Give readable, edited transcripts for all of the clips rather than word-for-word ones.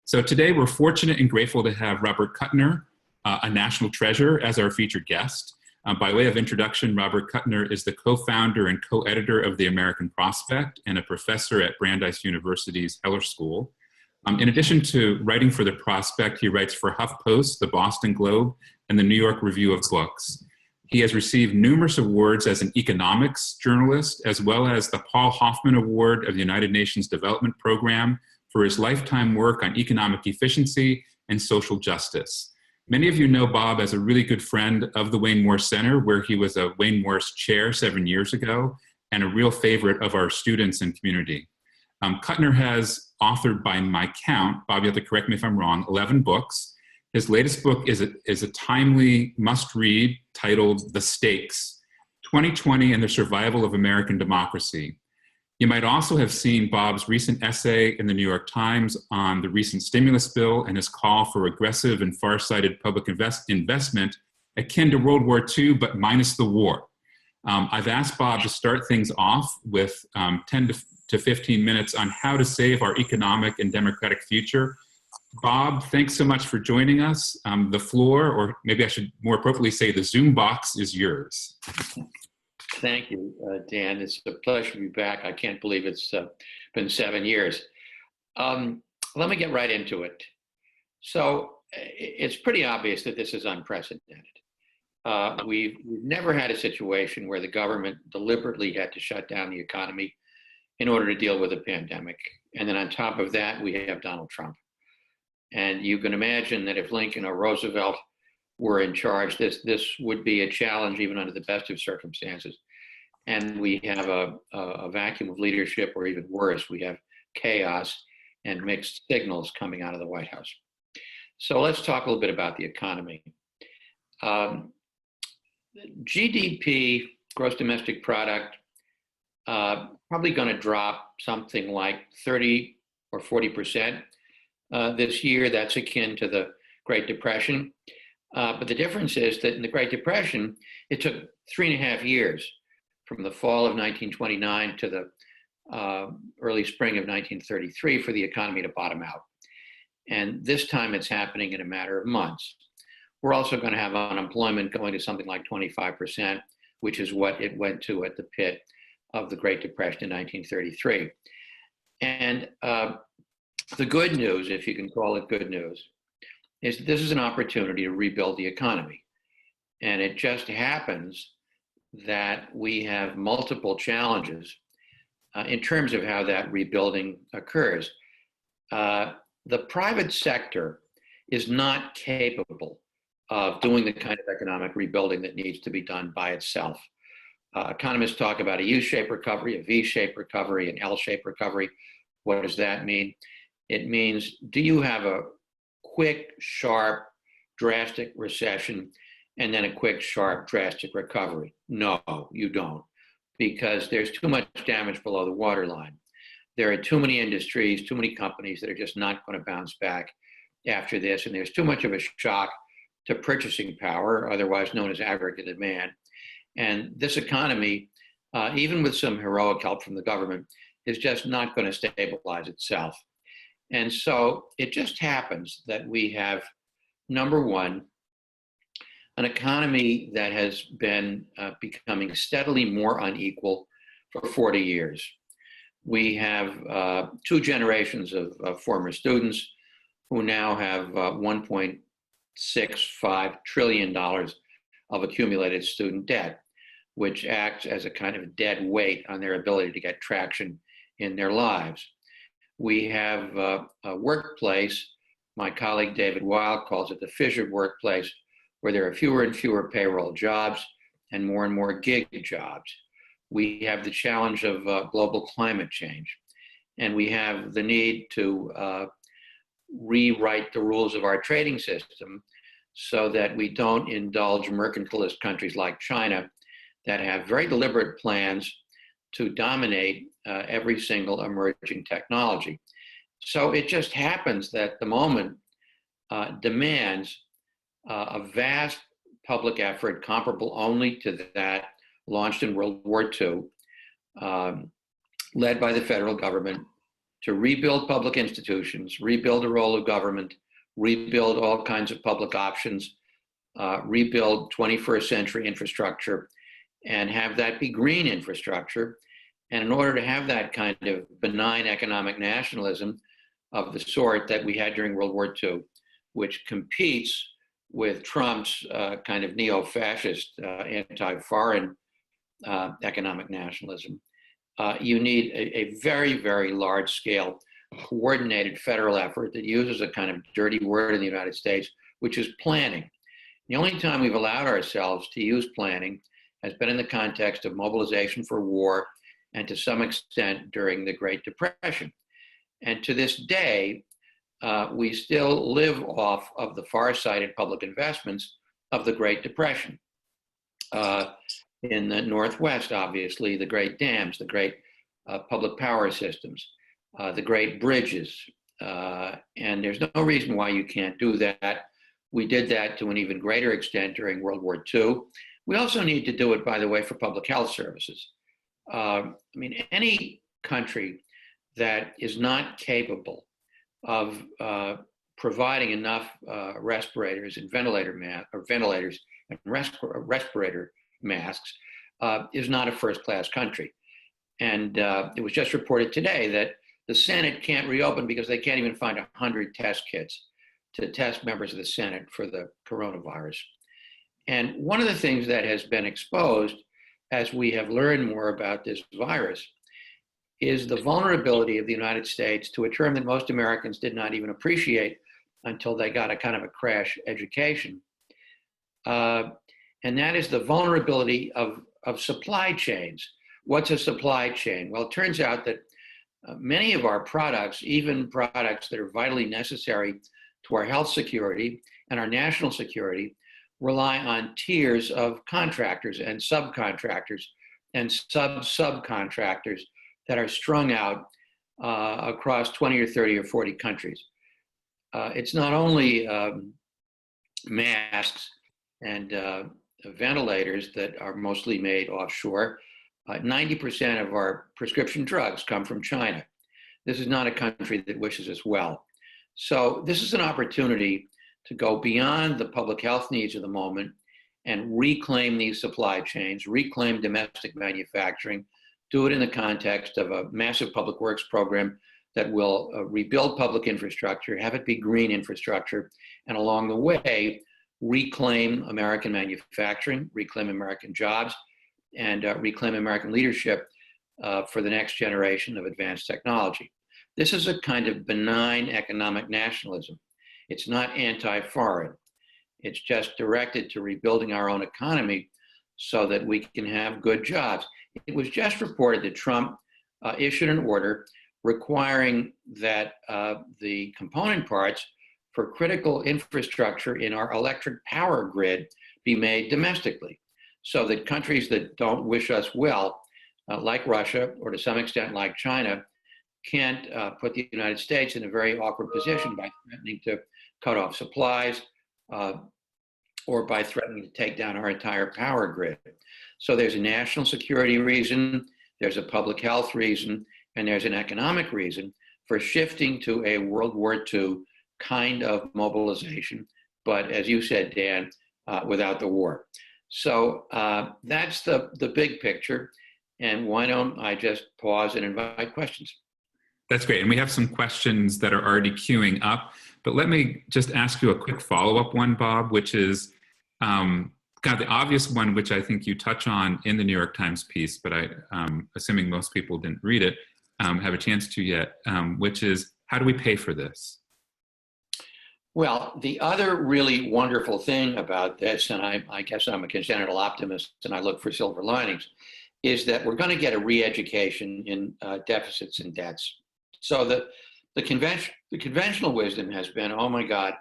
So today we're fortunate and grateful to have Robert Kuttner, a national treasure, as our featured guest. By way of introduction, Robert Kuttner is the co-founder and co-editor of The American Prospect and a professor at Brandeis University's Heller School. In addition to writing for The Prospect, he writes for HuffPost, the Boston Globe, and the New York Review of Books. He has received numerous awards as an economics journalist, as well as the Paul Hoffman Award of the United Nations Development Program for his lifetime work on economic efficiency and social justice. Many of you know Bob as a really good friend of the Wayne Morse Center, where he was a Wayne Morse chair 7 years ago, and a real favorite of our students and community. Kuttner has authored, by my count, Bob, you have to correct me if I'm wrong, 11 books. His latest book is a timely must-read titled The Stakes, 2020 and the Survival of American Democracy. You might also have seen Bob's recent essay in the New York Times on the recent stimulus bill and his call for aggressive and far-sighted public investment akin to World War II, but minus the war. I've asked Bob to start things off with 10 to 15 minutes on how to save our economic and democratic future. Bob, thanks so much for joining us. The floor, or maybe I should more appropriately say the Zoom box, is yours. Thank you, Dan. It's a pleasure to be back. I can't believe it's been 7 years. Let me get right into it. So it's pretty obvious that this is unprecedented. We've never had a situation where the government deliberately had to shut down the economy in order to deal with a pandemic. And then on top of that, we have Donald Trump. And you can imagine that if Lincoln or Roosevelt were in charge, this would be a challenge even under the best of circumstances. And we have a vacuum of leadership, or even worse, we have chaos and mixed signals coming out of the White House. So let's talk a little bit about the economy. GDP, gross domestic product, probably going to drop something like 30 or 40% this year. That's akin to the Great Depression. But the difference is that in the Great Depression, it took 3.5 years from the fall of 1929 to the early spring of 1933 for the economy to bottom out. And this time it's happening in a matter of months. We're also going to have unemployment going to something like 25%, which is what it went to at the pit of the Great Depression in 1933. And the good news, if you can call it good news, is that this is an opportunity to rebuild the economy. And it just happens that we have multiple challenges in terms of how that rebuilding occurs. The private sector is not capable of doing the kind of economic rebuilding that needs to be done by itself. Economists talk about a U-shaped recovery, a V-shaped recovery, an L-shaped recovery. What does that mean? It means, do you have a quick, sharp, drastic recession and then a quick, sharp, drastic recovery? No, you don't, because there's too much damage below the waterline. There are too many industries, too many companies that are just not going to bounce back after this, and there's too much of a shock to purchasing power, otherwise known as aggregate demand. And this economy, even with some heroic help from the government, is just not going to stabilize itself. And so it just happens that we have, number one, an economy that has been becoming steadily more unequal for 40 years. We have 2 generations of former students who now have $1.65 trillion of accumulated student debt, which acts as a kind of dead weight on their ability to get traction in their lives. We have a workplace, my colleague David Weil calls it the fissured workplace, where there are fewer and fewer payroll jobs and more gig jobs. We have the challenge of global climate change, and we have the need to rewrite the rules of our trading system so that we don't indulge mercantilist countries like China that have very deliberate plans to dominate every single emerging technology. So it just happens that the moment demands a vast public effort comparable only to that launched in World War II, led by the federal government to rebuild public institutions, rebuild the role of government, rebuild all kinds of public options, rebuild 21st century infrastructure, and have that be green infrastructure. And in order to have that kind of benign economic nationalism of the sort that we had during World War II, which competes with Trump's kind of neo-fascist, anti-foreign economic nationalism, you need a very, very large-scale coordinated federal effort that uses a kind of dirty word in the United States, which is planning. The only time we've allowed ourselves to use planning has been in the context of mobilization for war and to some extent during the Great Depression. And to this day, we still live off of the far-sighted public investments of the Great Depression. In the Northwest, obviously, the great dams, the great public power systems, the great bridges. And there's no reason why you can't do that. We did that to an even greater extent during World War II. We also need to do it, by the way, for public health services. I mean, any country that is not capable of providing enough respirators and ventilators and respirator masks is not a first-class country. And it was just reported today that the Senate can't reopen because they can't even find 100 test kits to test members of the Senate for the coronavirus. And one of the things that has been exposed as we have learned more about this virus is the vulnerability of the United States to a term that most Americans did not even appreciate until they got a kind of a crash education. And that is the vulnerability of supply chains. What's a supply chain? Well, it turns out that many of our products, even products that are vitally necessary to our health security and our national security, rely on tiers of contractors and subcontractors and subcontractors that are strung out across 20 or 30 or 40 countries. It's not only masks and ventilators that are mostly made offshore. 90% of our prescription drugs come from China. This is not a country that wishes us well. So this is an opportunity to go beyond the public health needs of the moment and reclaim these supply chains, reclaim domestic manufacturing, do it in the context of a massive public works program that will rebuild public infrastructure, have it be green infrastructure, and along the way, reclaim American manufacturing, reclaim American jobs, and reclaim American leadership for the next generation of advanced technology. This is a kind of benign economic nationalism. It's not anti-foreign. It's just directed to rebuilding our own economy so that we can have good jobs. It was just reported that Trump issued an order requiring that the component parts for critical infrastructure in our electric power grid be made domestically, so that countries that don't wish us well, like Russia, or to some extent like China, can't put the United States in a very awkward position by threatening to cut off supplies or by threatening to take down our entire power grid. So there's a national security reason, there's a public health reason, and there's an economic reason for shifting to a World War II kind of mobilization, but as you said, Dan, without the war. So that's the big picture. And why don't I just pause and invite questions? That's great. And we have some questions that are already queuing up, but let me just ask you a quick follow-up one, Bob, which is kind of the obvious one, which I think you touch on in the New York Times piece, but assuming most people didn't read it, have a chance to yet, which is, how do we pay for this? Well, the other really wonderful thing about this, and I guess I'm a congenital optimist and I look for silver linings, is that we're going to get a re-education in deficits and debts. So the conventional wisdom has been, oh my God,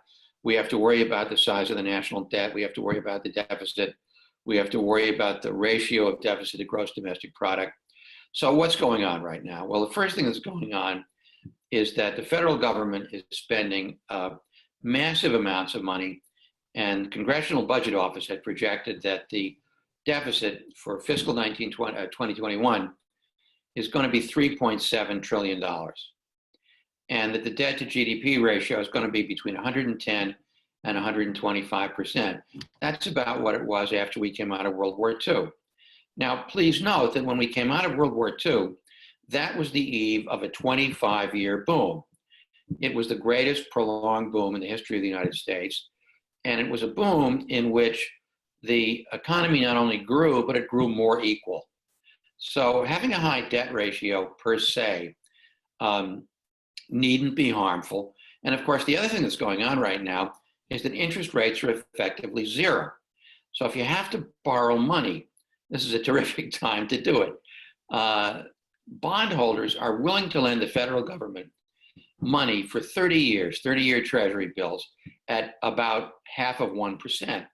we have to worry about the size of the national debt, we have to worry about the deficit, we have to worry about the ratio of deficit to gross domestic product. So what's going on right now? Well, the first thing that's going on is that the federal government is spending massive amounts of money, and the Congressional Budget Office had projected that the deficit for fiscal 2021 is going to be $3.7 trillion. and that the debt to GDP ratio is going to be between 110 and 125%. That's about what it was after we came out of World War II. Now, please note that when we came out of World War II, that was the eve of a 25-year boom. It was the greatest prolonged boom in the history of the United States. And it was a boom in which the economy not only grew, but it grew more equal. So having a high debt ratio per se needn't be harmful. And of course, the other thing that's going on right now is that interest rates are effectively zero. So if you have to borrow money, this is a terrific time to do it. Bondholders are willing to lend the federal government money for 30 years, 30-year treasury bills at about 0.5%.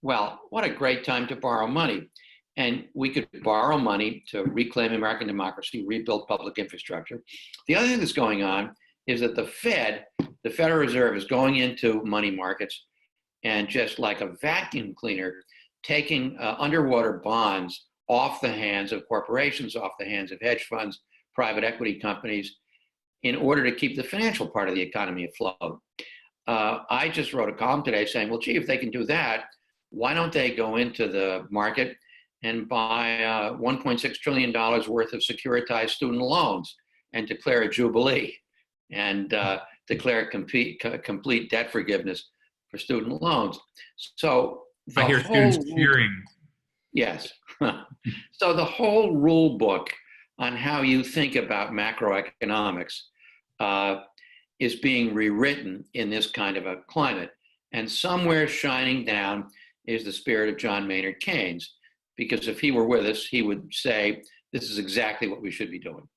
Well, what a great time to borrow money. And we could borrow money to reclaim American democracy, rebuild public infrastructure. The other thing that's going on is that the Fed, the Federal Reserve, is going into money markets and just like a vacuum cleaner, taking underwater bonds off the hands of corporations, off the hands of hedge funds, private equity companies, in order to keep the financial part of the economy afloat. I just wrote a column today saying, well, gee, if they can do that, why don't they go into the market and buy $1.6 trillion worth of securitized student loans and declare a jubilee and declare complete debt forgiveness for student loans. So I hear students cheering. Yes. So the whole rule book on how you think about macroeconomics is being rewritten in this kind of a climate. And somewhere shining down is the spirit of John Maynard Keynes, because if he were with us, he would say, this is exactly what we should be doing.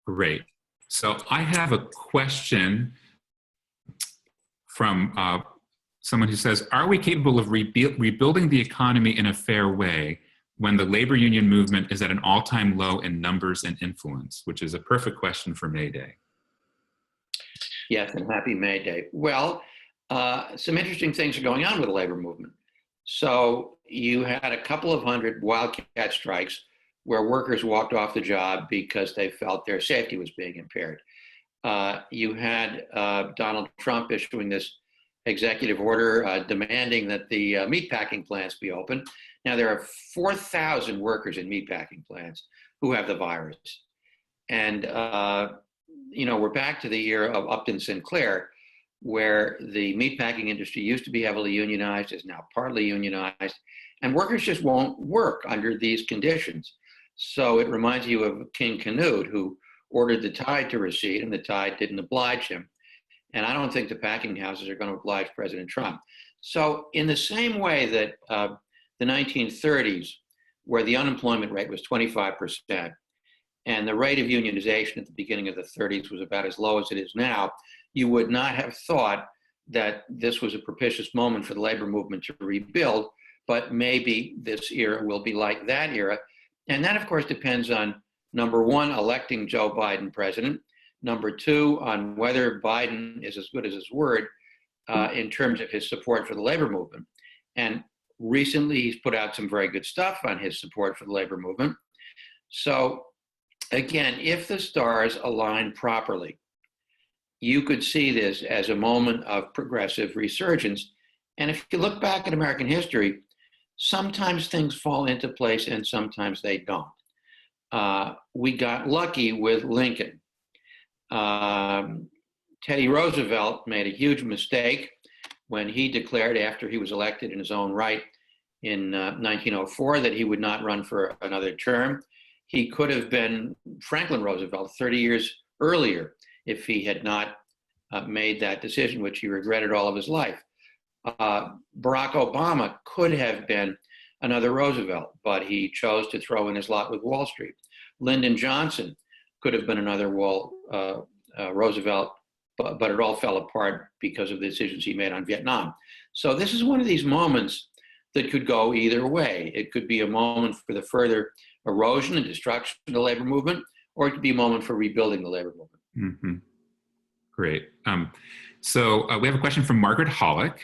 Great. So I have a question from someone who says, are we capable of rebuilding the economy in a fair way when the labor union movement is at an all-time low in numbers and influence, which is a perfect question for May Day. Yes, and happy May Day. Well, some interesting things are going on with the labor movement. So you had a couple of hundred wildcat strikes where workers walked off the job because they felt their safety was being impaired. You had Donald Trump issuing this executive order demanding that the meatpacking plants be open. Now, there are 4,000 workers in meatpacking plants who have the virus. And, we're back to the era of Upton Sinclair, where the meatpacking industry used to be heavily unionized, is now partly unionized, and workers just won't work under these conditions. So it reminds you of King Canute, who ordered the tide to recede, and the tide didn't oblige him. And I don't think the packing houses are going to oblige President Trump. So in the same way that the 1930s, where the unemployment rate was 25%, and the rate of unionization at the beginning of the 30s was about as low as it is now, you would not have thought that this was a propitious moment for the labor movement to rebuild, but maybe this era will be like that era. And that, of course, depends on, number one, electing Joe Biden president, number two, on whether Biden is as good as his word in terms of his support for the labor movement. And recently, he's put out some very good stuff on his support for the labor movement. So again, if the stars align properly, you could see this as a moment of progressive resurgence. And if you look back at American history, sometimes things fall into place and sometimes they don't. We got lucky with Lincoln. Teddy Roosevelt made a huge mistake when he declared, after he was elected in his own right in 1904, that he would not run for another term. He could have been Franklin Roosevelt 30 years earlier if he had not made that decision, which he regretted all of his life. Barack Obama could have been another Roosevelt, but he chose to throw in his lot with Wall Street. Lyndon Johnson could have been another Roosevelt, but it all fell apart because of the decisions he made on Vietnam. So this is one of these moments that could go either way. It could be a moment for the further erosion and destruction of the labor movement, or it could be a moment for rebuilding the labor movement. Mm-hmm. Great. So we have a question from Margaret Hollick.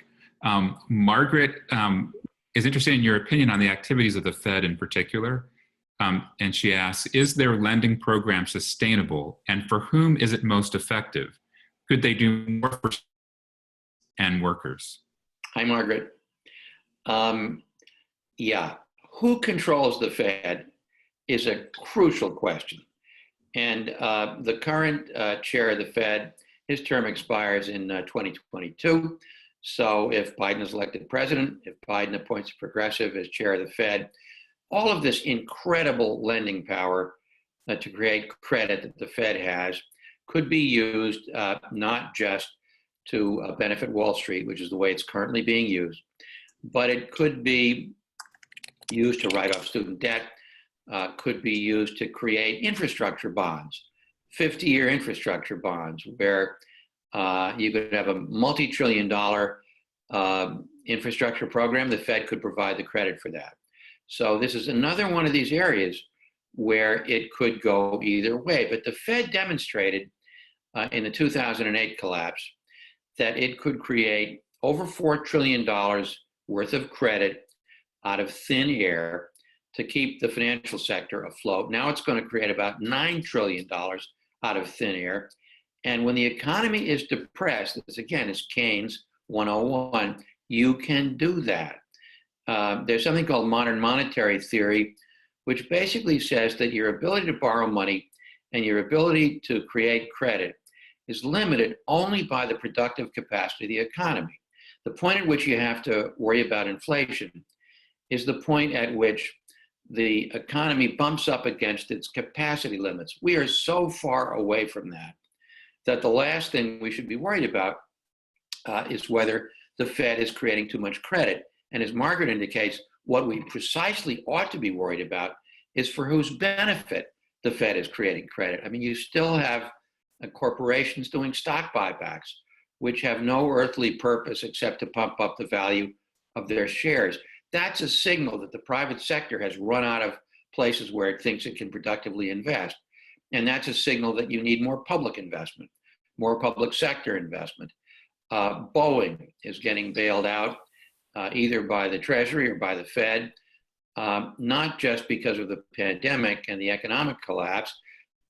Margaret is interested in your opinion on the activities of the Fed in particular. And she asks, is their lending program sustainable, and for whom is it most effective? Could they do more for and workers? Hi, Margaret. Yeah, who controls the Fed is a crucial question. And the current chair of the Fed, his term expires in 2022. So if Biden is elected president, if Biden appoints a progressive as chair of the Fed, all of this incredible lending power to create credit that the Fed has could be used not just to benefit Wall Street, which is the way it's currently being used, but it could be used to write off student debt, could be used to create infrastructure bonds, 50-year infrastructure bonds, where you could have a multi-trillion-dollar infrastructure program. The Fed could provide the credit for that. So this is another one of these areas where it could go either way. But the Fed demonstrated in the 2008 collapse that it could create over $4 trillion worth of credit out of thin air to keep the financial sector afloat. Now it's going to create about $9 trillion out of thin air. And when the economy is depressed, this again is Keynes 101, you can do that. There's something called modern monetary theory, which basically says that your ability to borrow money and your ability to create credit is limited only by the productive capacity of the economy. The point at which you have to worry about inflation is the point at which the economy bumps up against its capacity limits. We are so far away from that the last thing we should be worried about is whether the Fed is creating too much credit. And as Margaret indicates, what we precisely ought to be worried about is for whose benefit the Fed is creating credit. I mean, you still have corporations doing stock buybacks, which have no earthly purpose except to pump up the value of their shares. That's a signal that the private sector has run out of places where it thinks it can productively invest. And that's a signal that you need more public investment, more public sector investment. Boeing is getting bailed out either by the Treasury or by the Fed, not just because of the pandemic and the economic collapse,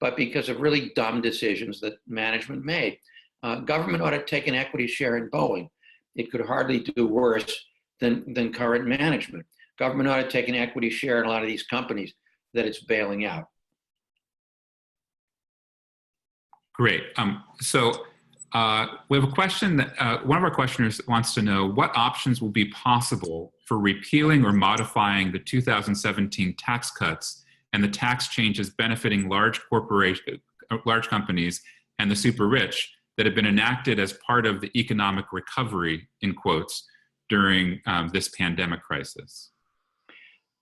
but because of really dumb decisions that management made. Government ought to take an equity share in Boeing. It could hardly do worse than current management. Government ought to take an equity share in a lot of these companies that it's bailing out. Great. So we have a question that one of our questioners wants to know what options will be possible for repealing or modifying the 2017 tax cuts and the tax changes benefiting large companies and the super rich that have been enacted as part of the economic recovery, in quotes, during this pandemic crisis?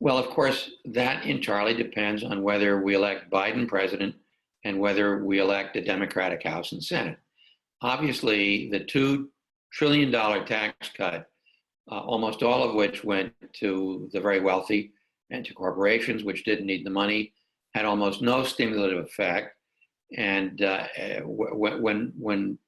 Well, of course, that entirely depends on whether we elect Biden president and whether we elect a Democratic House and Senate. Obviously, the $2 trillion tax cut, almost all of which went to the very wealthy and to corporations which didn't need the money, had almost no stimulative effect. And when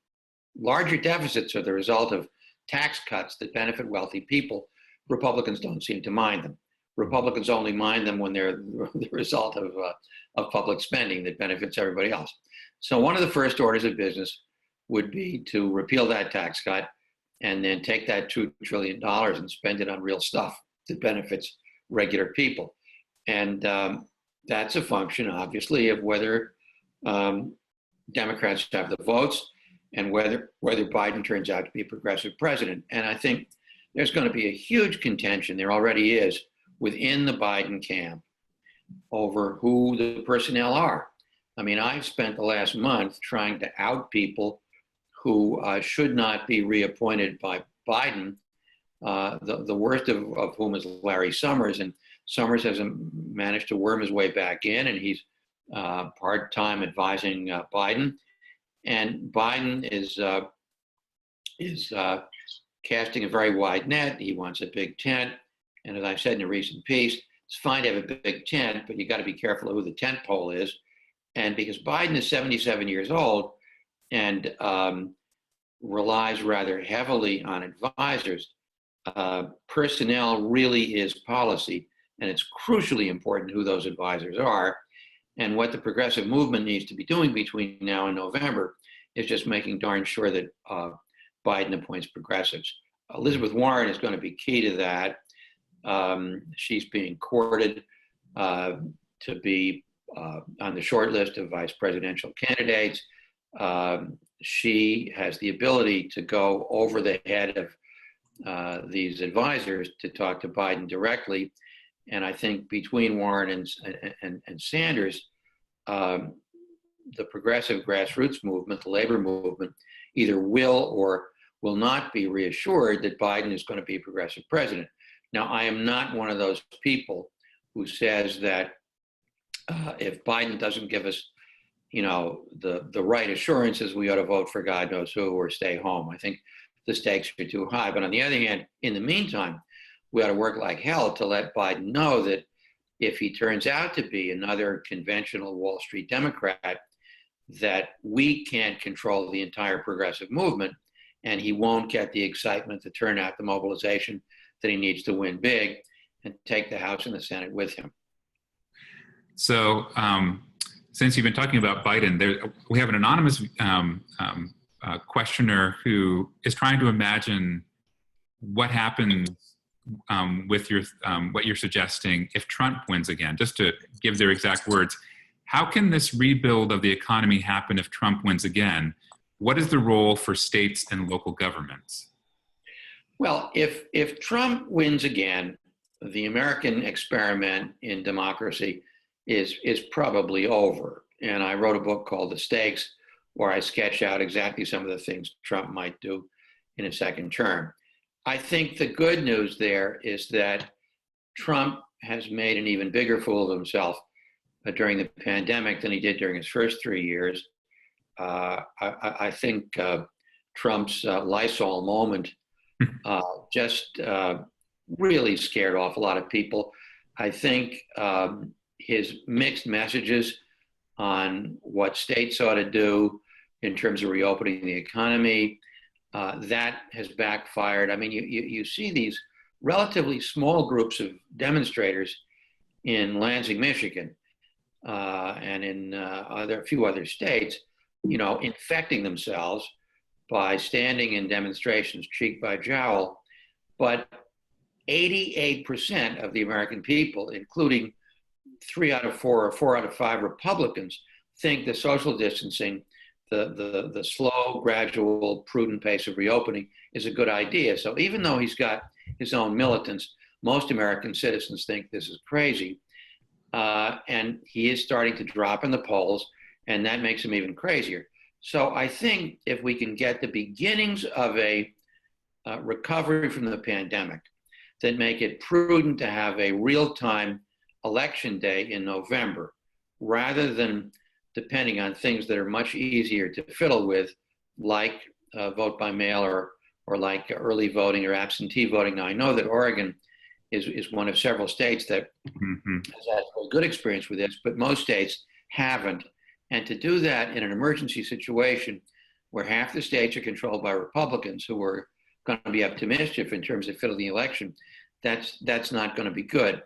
larger deficits are the result of tax cuts that benefit wealthy people, Republicans don't seem to mind them. Republicans only mind them when they're the result of public spending that benefits everybody else. So one of the first orders of business would be to repeal that tax cut and then take that $2 trillion and spend it on real stuff that benefits regular people. And that's a function, obviously, of whether Democrats have the votes and whether Biden turns out to be a progressive president. And I think there's going to be a huge contention, there already is, within the Biden camp over who the personnel are. I mean, I've spent the last month trying to out people who should not be reappointed by Biden, the worst of whom is Larry Summers. And Summers has managed to worm his way back in, and he's part-time advising Biden. And Biden is casting a very wide net. He wants a big tent. And as I said in a recent piece, it's fine to have a big tent, but you got to be careful of who the tent pole is. And because Biden is 77 years old and relies rather heavily on advisors, personnel really is policy. and it's crucially important who those advisors are. And what the progressive movement needs to be doing between now and November is just making darn sure that Biden appoints progressives. Elizabeth Warren is going to be key to that. She's being courted to be on the short list of vice presidential candidates. She has the ability to go over the head of these advisors to talk to Biden directly. And I think between Warren and Sanders, the progressive grassroots movement, the labor movement, either will or will not be reassured that Biden is going to be a progressive president. Now, I am not one of those people who says that if Biden doesn't give us, the right assurances, we ought to vote for God knows who or stay home. I think the stakes are too high. But on the other hand, in the meantime, we ought to work like hell to let Biden know that if he turns out to be another conventional Wall Street Democrat, that we can't control the entire progressive movement, and he won't get the excitement, the turnout, the mobilization that he needs to win big and take the House and the Senate with him. So since you've been talking about Biden, we have an anonymous questioner who is trying to imagine what happens with what you're suggesting if Trump wins again. Just to give their exact words, how can this rebuild of the economy happen if Trump wins again? What is the role for states and local governments? Well, if Trump wins again, the American experiment in democracy is probably over. And I wrote a book called The Stakes, where I sketch out exactly some of the things Trump might do in a second term. I think the good news there is that Trump has made an even bigger fool of himself during the pandemic than he did during his first 3 years. I think Trump's Lysol moment just really scared off a lot of people. I think his mixed messages on what states ought to do in terms of reopening the economy, that has backfired. I mean, you see these relatively small groups of demonstrators in Lansing, Michigan, and in a few other states, infecting themselves by standing in demonstrations cheek by jowl. But 88% of the American people, including 3 out of 4 or 4 out of 5 Republicans, think the social distancing, the slow, gradual, prudent pace of reopening is a good idea. So even though he's got his own militants, most American citizens think this is crazy. And he is starting to drop in the polls, and that makes him even crazier. So I think if we can get the beginnings of a recovery from the pandemic that make it prudent to have a real-time election day in November, rather than depending on things that are much easier to fiddle with, like vote by mail or like early voting or absentee voting. Now, I know that Oregon is one of several states that has had a good experience with this, but most states haven't. And to do that in an emergency situation where half the states are controlled by Republicans who are going to be up to mischief in terms of fiddling the election, that's not going to be good.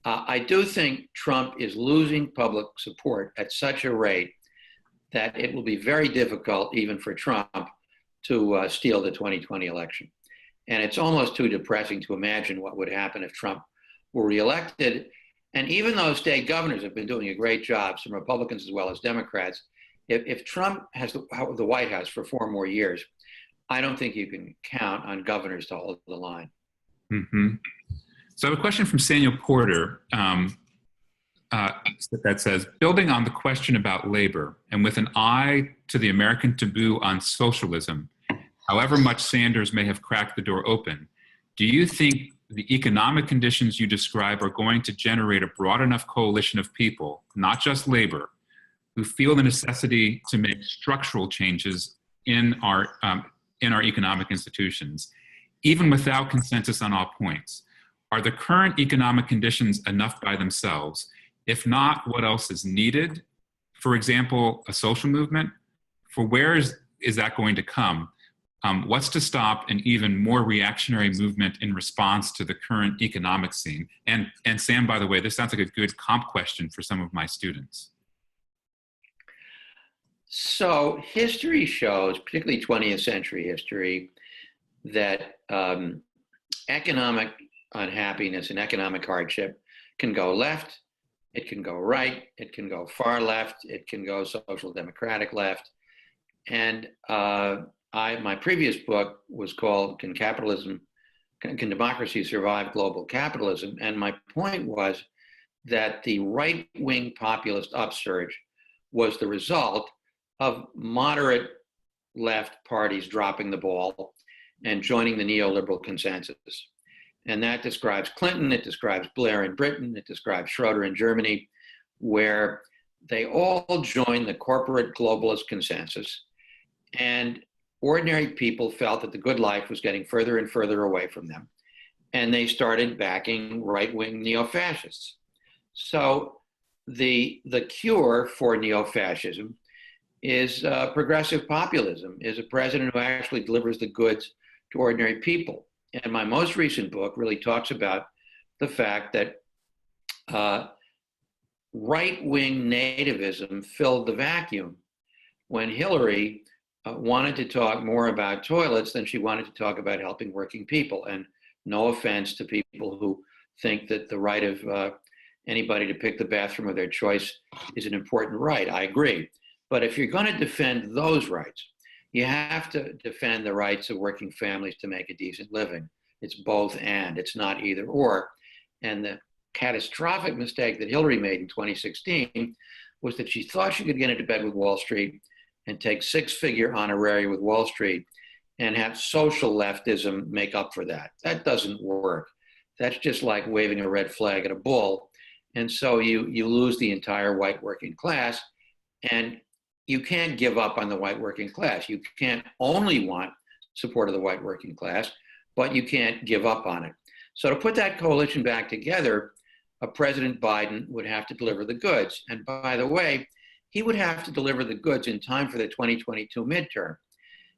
I do think Trump is losing public support at such a rate that it will be very difficult even for Trump to steal the 2020 election. And it's almost too depressing to imagine what would happen if Trump were reelected. And even though state governors have been doing a great job, some Republicans as well as Democrats, if Trump has the White House for 4 more years, I don't think you can count on governors to hold the line. Mm-hmm. So I have a question from Samuel Porter that says, building on the question about labor and with an eye to the American taboo on socialism, however much Sanders may have cracked the door open, do you think the economic conditions you describe are going to generate a broad enough coalition of people, not just labor, who feel the necessity to make structural changes in our economic institutions, even without consensus on all points? Are the current economic conditions enough by themselves? If not, what else is needed? For example, a social movement? For where is that going to come? What's to stop an even more reactionary movement in response to the current economic scene? And Sam, by the way, this sounds like a good comp question for some of my students. So history shows, particularly 20th century history, that economic unhappiness and economic hardship can go left, it can go right, it can go far left, it can go social democratic left. And my previous book was called Can Democracy Survive Global Capitalism? And my point was that the right-wing populist upsurge was the result of moderate left parties dropping the ball and joining the neoliberal consensus. And that describes Clinton, it describes Blair in Britain, it describes Schroeder in Germany, where they all joined the corporate globalist consensus. And ordinary people felt that the good life was getting further and further away from them. And they started backing right-wing neo-fascists. So the cure for neo-fascism is progressive populism, is a president who actually delivers the goods to ordinary people. And my most recent book really talks about the fact that right-wing nativism filled the vacuum when Hillary wanted to talk more about toilets than she wanted to talk about helping working people. And no offense to people who think that the right of anybody to pick the bathroom of their choice is an important right. I agree. But if you're going to defend those rights, you have to defend the rights of working families to make a decent living. It's both and, it's not either or. And the catastrophic mistake that Hillary made in 2016 was that she thought she could get into bed with Wall Street and take six-figure honoraria with Wall Street and have social leftism make up for that. That doesn't work. That's just like waving a red flag at a bull. And so you lose the entire white working class, and you can't give up on the white working class. You can't only want support of the white working class, but you can't give up on it. So to put that coalition back together, President Biden would have to deliver the goods. And by the way, he would have to deliver the goods in time for the 2022 midterm.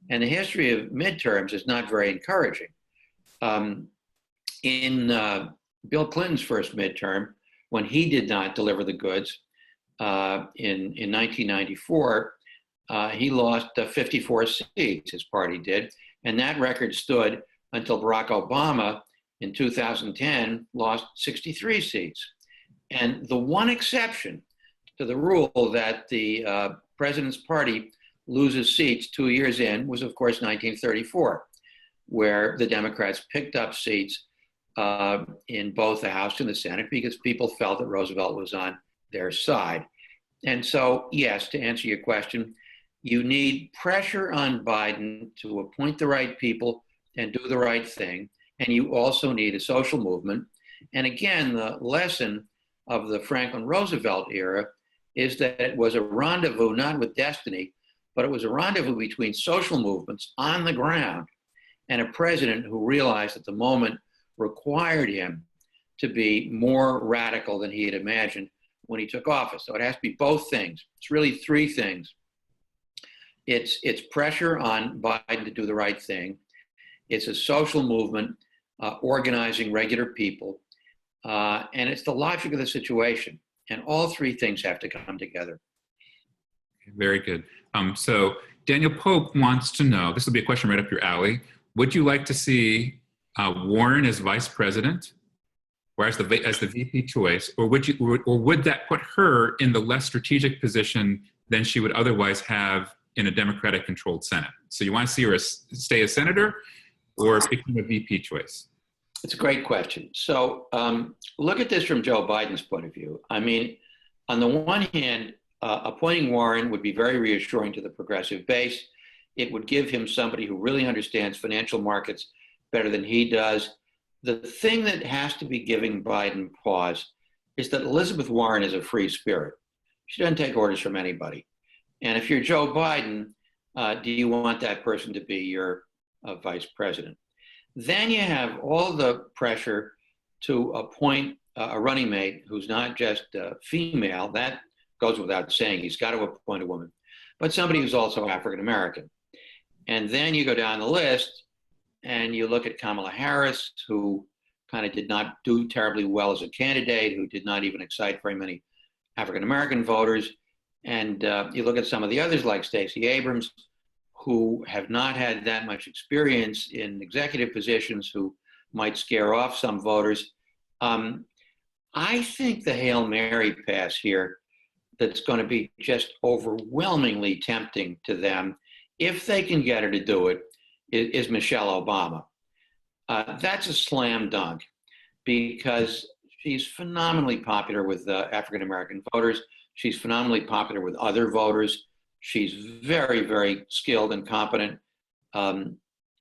And the history of midterms is not very encouraging. In Bill Clinton's first midterm, when he did not deliver the goods in 1994, he lost 54 seats, his party did. And that record stood until Barack Obama in 2010 lost 63 seats. And the one exception to the rule that the president's party loses seats 2 years in was, of course, 1934, where the Democrats picked up seats in both the House and the Senate because people felt that Roosevelt was on their side. And so, yes, to answer your question, you need pressure on Biden to appoint the right people and do the right thing. And you also need a social movement. And again, the lesson of the Franklin Roosevelt era is that it was a rendezvous, not with destiny, but it was a rendezvous between social movements on the ground and a president who realized that the moment required him to be more radical than he had imagined when he took office. So it has to be both things. It's really three things. It's pressure on Biden to do the right thing. It's a social movement organizing regular people. And it's the logic of the situation. And all three things have to come together. Very good. So Daniel Pope wants to know, this will be a question right up your alley. Would you like to see Warren as vice president or as the VP choice, or would that put her in the less strategic position than she would otherwise have in a Democratic controlled Senate? So you want to see her stay a senator or become a VP choice? It's a great question. So look at this from Joe Biden's point of view. I mean, on the one hand, appointing Warren would be very reassuring to the progressive base. It would give him somebody who really understands financial markets better than he does. The thing that has to be giving Biden pause is that Elizabeth Warren is a free spirit. She doesn't take orders from anybody. And if you're Joe Biden, do you want that person to be your vice president? Then you have all the pressure to appoint a running mate who's not just female. That goes without saying. He's got to appoint a woman, but somebody who's also African American. And then you go down the list and you look at Kamala Harris, who kind of did not do terribly well as a candidate, who did not even excite very many African American voters. And you look at some of the others like Stacey Abrams, who have not had that much experience in executive positions, who might scare off some voters. I think the Hail Mary pass here that's going to be just overwhelmingly tempting to them, if they can get her to do it, is Michelle Obama. That's a slam dunk because she's phenomenally popular with African American voters. She's phenomenally popular with other voters. She's very, very skilled and competent. I'm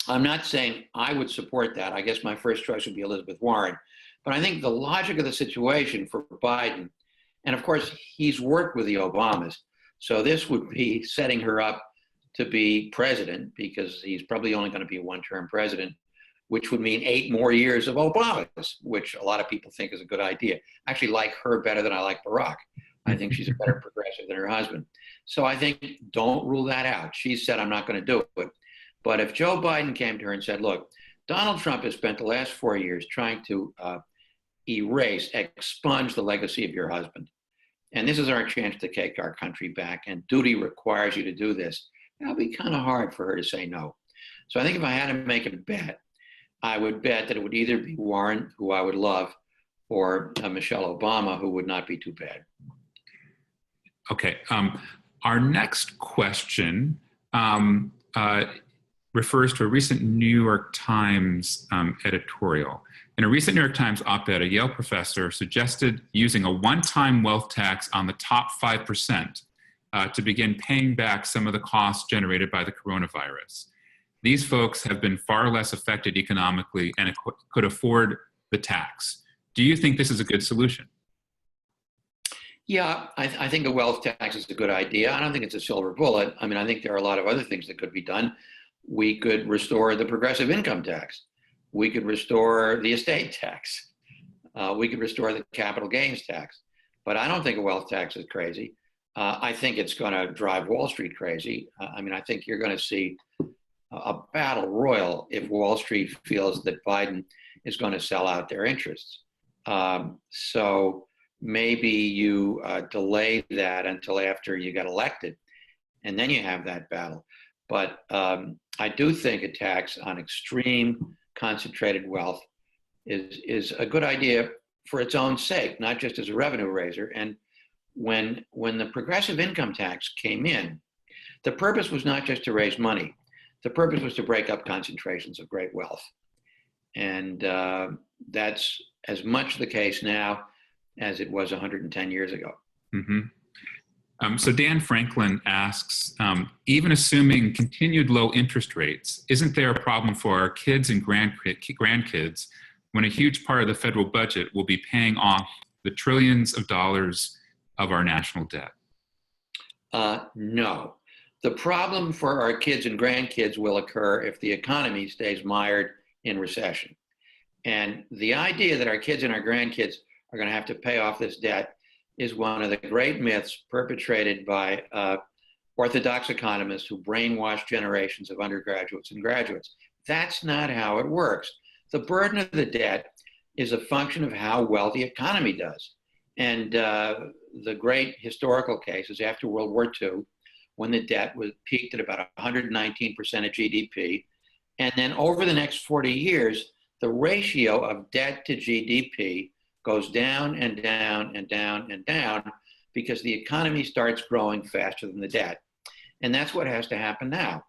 not saying I would support that. I guess my first choice would be Elizabeth Warren. But I think the logic of the situation for Biden, and of course, he's worked with the Obamas, so this would be setting her up to be president, because he's probably only going to be a one-term president, which would mean 8 more years of Obama's, which a lot of people think is a good idea. I actually like her better than I like Barack. I think she's a better progressive than her husband. So I think don't rule that out. She said, I'm not going to do it. But if Joe Biden came to her and said, look, Donald Trump has spent the last 4 years trying to expunge the legacy of your husband. And this is our chance to take our country back, and duty requires you to do this. That'll be kind of hard for her to say no. So I think if I had to make a bet, I would bet that it would either be Warren, who I would love, or Michelle Obama, who would not be too bad. Okay. Our next question refers to a recent New York Times editorial. In a recent New York Times op-ed, a Yale professor suggested using a one-time wealth tax on the top 5% to begin paying back some of the costs generated by the coronavirus. These folks have been far less affected economically and could afford the tax. Do you think this is a good solution? Yeah, I think a wealth tax is a good idea. I don't think it's a silver bullet. I mean, I think there are a lot of other things that could be done. We could restore the progressive income tax. We could restore the estate tax. We could restore the capital gains tax. But I don't think a wealth tax is crazy. I think it's going to drive Wall Street crazy. I mean, I think you're going to see a battle royal if Wall Street feels that Biden is going to sell out their interests. So maybe you delay that until after you get elected, and then you have that battle. But I do think a tax on extreme concentrated wealth is a good idea for its own sake, not just as a revenue raiser. And when the progressive income tax came in, the purpose was not just to raise money. The purpose was to break up concentrations of great wealth. And that's as much the case now as it was 110 years ago. Mm-hmm. So Dan Franklin asks, even assuming continued low interest rates, isn't there a problem for our kids and grandkids when a huge part of the federal budget will be paying off the trillions of dollars of our national debt? No. The problem for our kids and grandkids will occur if the economy stays mired in recession. And the idea that our kids and our grandkids are going to have to pay off this debt is one of the great myths perpetrated by orthodox economists who brainwashed generations of undergraduates and graduates. That's not how it works. The burden of the debt is a function of how well the economy does. And the great historical case is after World War II, when the debt was peaked at about 119% of GDP. And then over the next 40 years, the ratio of debt to GDP goes down and down and down and down because the economy starts growing faster than the debt. And that's what has to happen now.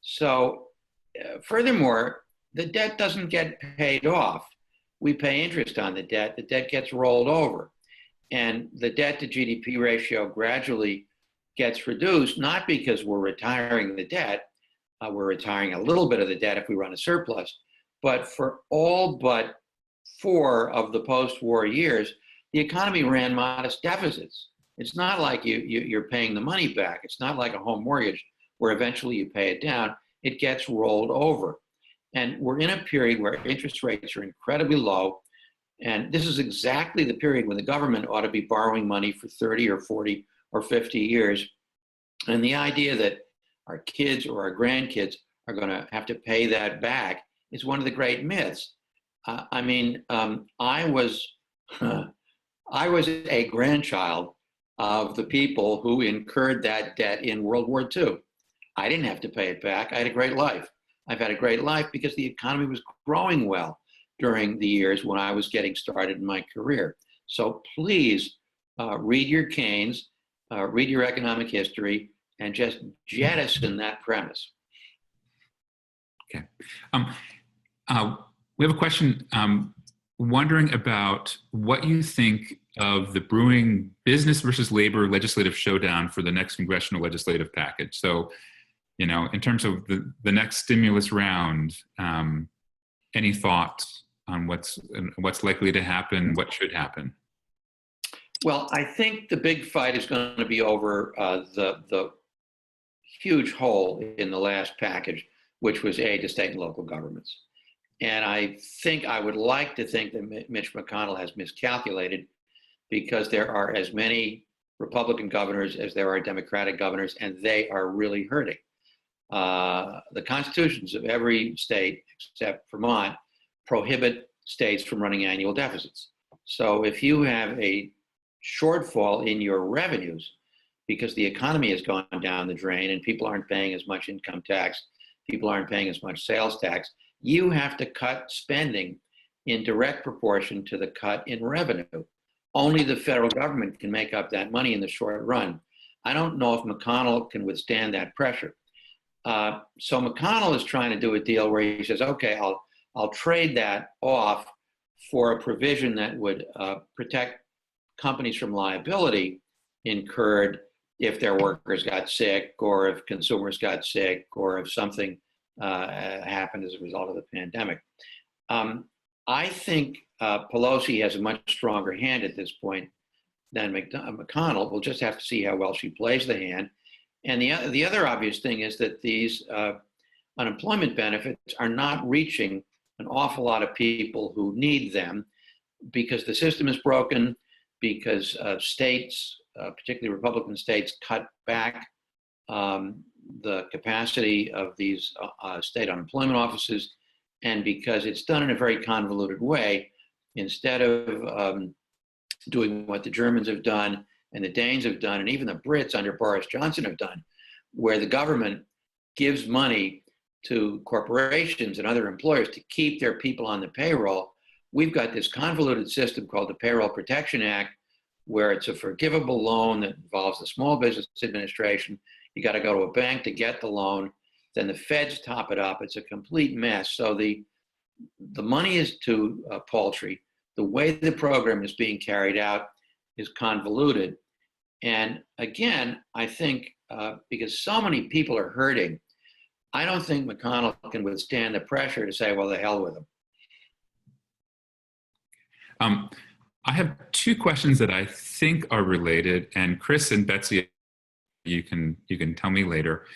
So furthermore, the debt doesn't get paid off. We pay interest on the debt gets rolled over. And the debt to GDP ratio gradually gets reduced, not because we're retiring the debt, we're retiring a little bit of the debt if we run a surplus, but for all but 4 of the post-war years, the economy ran modest deficits. It's not like you're paying the money back. It's not like a home mortgage where eventually you pay it down. It gets rolled over. And we're in a period where interest rates are incredibly low. And this is exactly the period when the government ought to be borrowing money for 30 or 40 or 50 years. And the idea that our kids or our grandkids are going to have to pay that back is one of the great myths. I mean, I was I was a grandchild of the people who incurred that debt in World War II. I didn't have to pay it back. I had a great life. I've had a great life because the economy was growing well during the years when I was getting started in my career. So please read your Keynes, read your economic history, and just jettison that premise. Okay. We have a question wondering about what you think of the brewing business versus labor legislative showdown for the next congressional legislative package. So, you know, in terms of the next stimulus round, any thoughts on what's likely to happen, what should happen? Well, I think the big fight is going to be over the huge hole in the last package, which was aid to state and local governments. And I would like to think that Mitch McConnell has miscalculated, because there are as many Republican governors as there are Democratic governors, and they are really hurting. The constitutions of every state except Vermont prohibit states from running annual deficits. So if you have a shortfall in your revenues because the economy has gone down the drain and people aren't paying as much income tax, people aren't paying as much sales tax, you have to cut spending in direct proportion to the cut in revenue. Only the federal government can make up that money in the short run. I don't know if McConnell can withstand that pressure. So McConnell is trying to do a deal where he says, okay, I'll trade that off for a provision that would protect companies from liability incurred if their workers got sick, or if consumers got sick, or if something happened as a result of the pandemic. I think Pelosi has a much stronger hand at this point than McConnell. We'll just have to see how well she plays the hand. And the other obvious thing is that these unemployment benefits are not reaching an awful lot of people who need them, because the system is broken, because states, particularly Republican states, cut back the capacity of these state unemployment offices, and because it's done in a very convoluted way. Instead of doing what the Germans have done and the Danes have done, and even the Brits under Boris Johnson have done, where the government gives money to corporations and other employers to keep their people on the payroll, we've got this convoluted system called the Payroll Protection Act, where it's a forgivable loan that involves the Small Business Administration. You got to go to a bank to get the loan. Then the feds top it up. It's a complete mess. So the money is too paltry. The way the program is being carried out is convoluted. And again, I think because so many people are hurting, I don't think McConnell can withstand the pressure to say, well, the hell with them. I have two questions that I think are related, and Chris and Betsy, you can tell me later.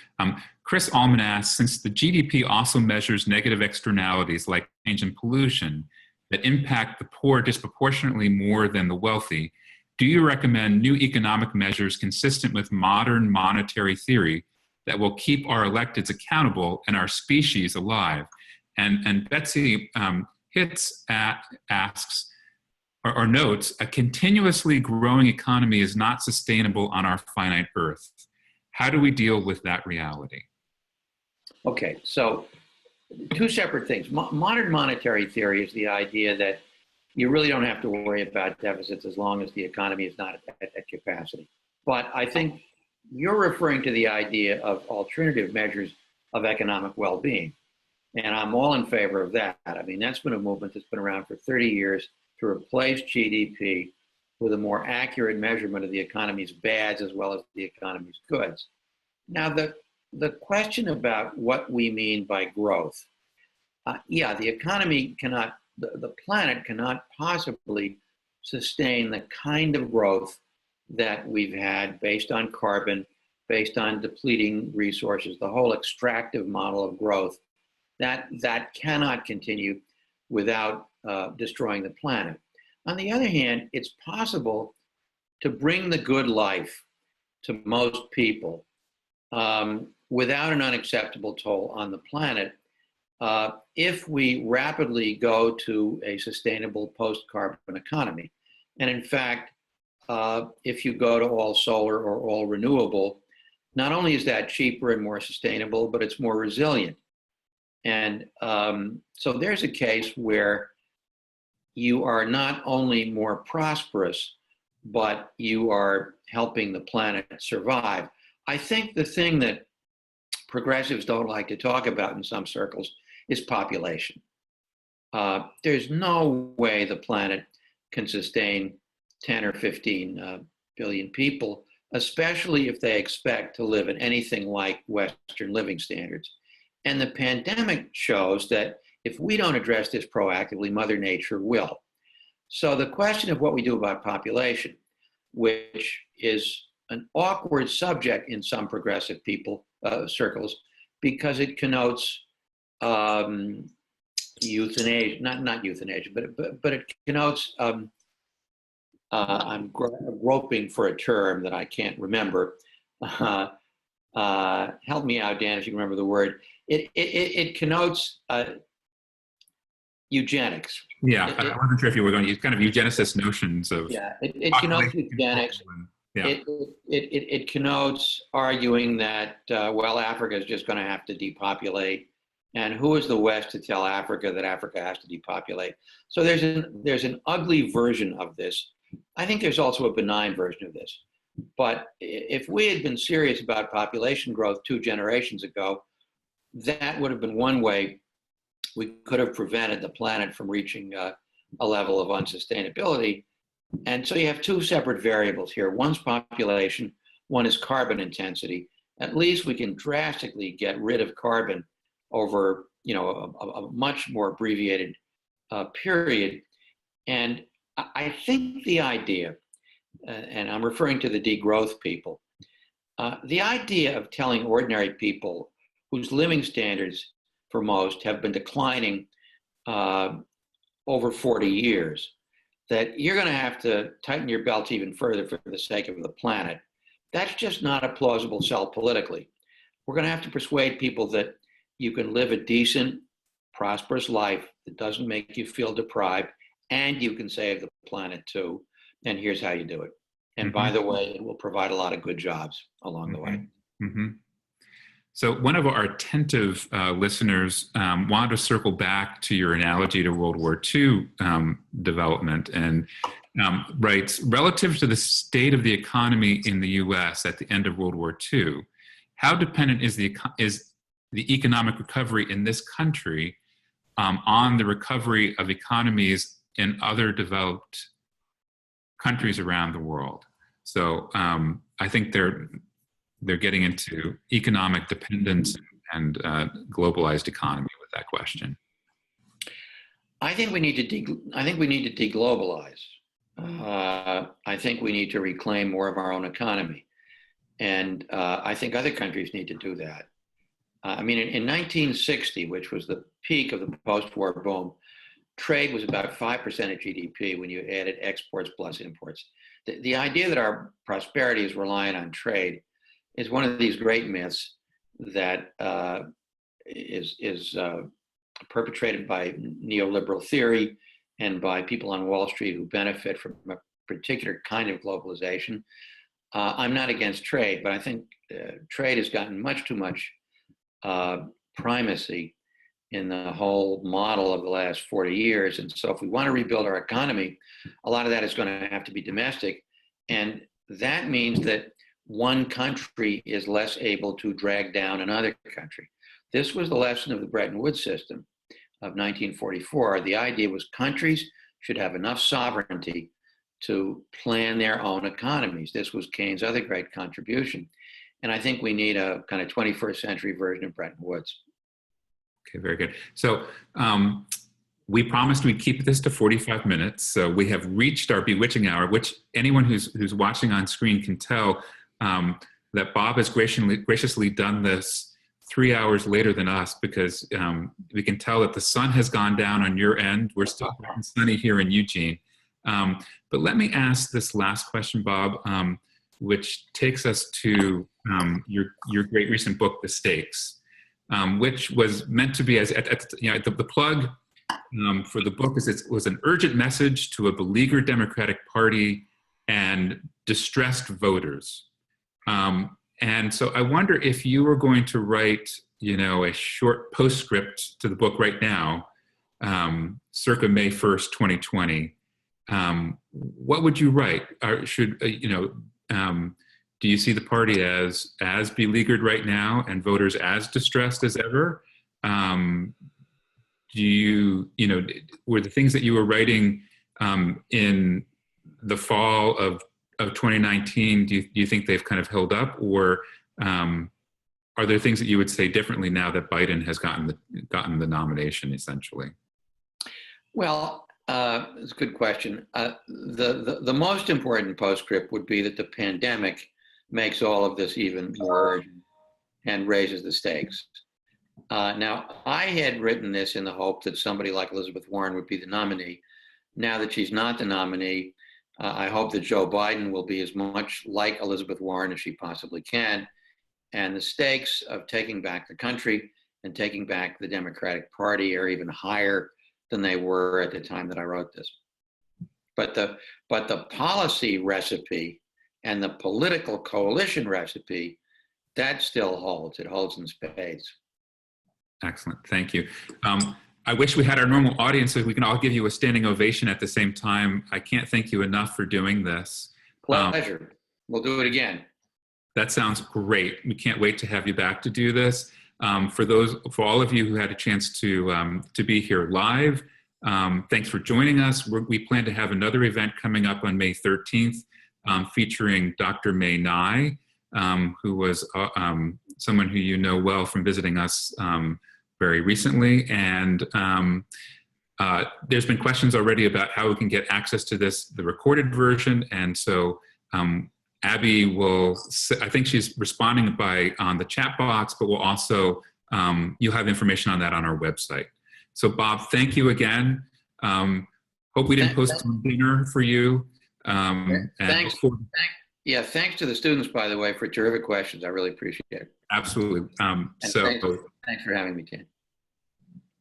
Chris Allman asks, since the GDP also measures negative externalities like change in pollution that impact the poor disproportionately more than the wealthy, do you recommend new economic measures consistent with modern monetary theory that will keep our electeds accountable and our species alive? And Betsy asks, or notes, a continuously growing economy is not sustainable on our finite earth. How do we deal with that reality? Okay, so two separate things. Modern monetary theory is the idea that you really don't have to worry about deficits as long as the economy is not at capacity. But I think you're referring to the idea of alternative measures of economic well-being. And I'm all in favor of that. I mean, that's been a movement that's been around for 30 years to replace GDP with a more accurate measurement of the economy's bads as well as the economy's goods. Now, the question about what we mean by growth, the economy cannot, the planet cannot possibly sustain the kind of growth that we've had based on carbon, based on depleting resources, the whole extractive model of growth, that cannot continue without destroying the planet. On the other hand, it's possible to bring the good life to most people without an unacceptable toll on the planet if we rapidly go to a sustainable post-carbon economy. And in fact, if you go to all solar or all renewable, not only is that cheaper and more sustainable, but it's more resilient. And so there's a case where you are not only more prosperous, but you are helping the planet survive. I think the thing that progressives don't like to talk about in some circles is population. There's no way the planet can sustain 10 or 15 billion people, especially if they expect to live in anything like Western living standards. And the pandemic shows that if we don't address this proactively, Mother Nature will. So the question of what we do about population, which is an awkward subject in some progressive people circles, because it connotes euthanasia, not euthanasia, but it connotes, I'm groping for a term that I can't remember. Help me out, Dan, if you remember the word. It connotes eugenics. Yeah, I wasn't sure if you were going to use kind of eugenicist notions of. Yeah, it connotes eugenics. Yeah. It connotes arguing that, well, Africa is just going to have to depopulate. And who is the West to tell Africa that Africa has to depopulate? So there's an ugly version of this. I think there's also a benign version of this. But if we had been serious about population growth 2 generations ago, that would have been one way we could have prevented the planet from reaching a level of unsustainability. And so you have 2 separate variables here. One's population, one is carbon intensity. At least we can drastically get rid of carbon over a much more abbreviated period. And I think the idea, and I'm referring to the degrowth people, the idea of telling ordinary people whose living standards for most have been declining over 40 years, that you're going to have to tighten your belt even further for the sake of the planet, that's just not a plausible sell politically. We're going to have to persuade people that you can live a decent, prosperous life that doesn't make you feel deprived, and you can save the planet too. And here's how you do it. And by the way, it will provide a lot of good jobs along the way. So one of our attentive listeners wanted to circle back to your analogy to World War II development and writes, relative to the state of the economy in the US at the end of World War II, how dependent is the economic recovery in this country on the recovery of economies in other developed countries around the world? So I think they're getting into economic dependence and globalized economy with that question. I think we need to deglobalize. I think we need to reclaim more of our own economy, and I think other countries need to do that. I mean, in 1960, which was the peak of the post-war boom, trade was about 5% of GDP when you added exports plus imports. The idea that our prosperity is reliant on trade is one of these great myths that is perpetrated by neoliberal theory and by people on Wall Street who benefit from a particular kind of globalization. I'm not against trade, but I think trade has gotten much too much primacy in the whole model of the last 40 years. And so if we want to rebuild our economy, a lot of that is going to have to be domestic. And that means that one country is less able to drag down another country. This was the lesson of the Bretton Woods system of 1944. The idea was countries should have enough sovereignty to plan their own economies. This was Keynes' other great contribution. And I think we need a kind of 21st century version of Bretton Woods. Okay, very good. So we promised we'd keep this to 45 minutes. So we have reached our bewitching hour, which anyone who's watching on screen can tell that Bob has graciously done this 3 hours later than us, because we can tell that the sun has gone down on your end. We're still sunny here in Eugene. But let me ask this last question, Bob. which takes us to your great recent book, The Stakes, which was meant to be the plug for the book is it was an urgent message to a beleaguered Democratic Party and distressed voters. And so I wonder if you were going to write, a short postscript to the book right now, circa May 1st, 2020. What would you write? Do you see the party as beleaguered right now and voters as distressed as ever? Were the things that you were writing in the fall of 2019, do you think they've kind of held up, or are there things that you would say differently now that Biden has gotten the nomination, essentially? Well, it's a good question. The most important postscript would be that the pandemic makes all of this even more urgent and raises the stakes. Now, I had written this in the hope that somebody like Elizabeth Warren would be the nominee. Now that she's not the nominee, I hope that Joe Biden will be as much like Elizabeth Warren as she possibly can. And the stakes of taking back the country and taking back the Democratic Party are even higher than they were at the time that I wrote this. But the policy recipe and the political coalition recipe, that still holds. It holds in spades. Excellent. Thank you. I wish we had our normal audience so we can all give you a standing ovation at the same time. I can't thank you enough for doing this. Pleasure. We'll do it again. That sounds great. We can't wait to have you back to do this. For all of you who had a chance to be here live, thanks for joining us. We plan to have another event coming up on May 13th featuring Dr. May Nye, who was someone who you know well from visiting us very recently. And there's been questions already about how we can get access to the recorded version. And so Abby I think she's responding on the chat box, but we'll also, you'll have information on that on our website. So Bob, thank you again. Hope we didn't post some dinner for you. Thanks. Thanks to the students, by the way, for terrific questions. I really appreciate it. Absolutely. Thanks for having me, Ken.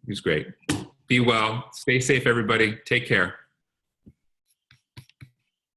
It was great. Be well. Stay safe, everybody. Take care.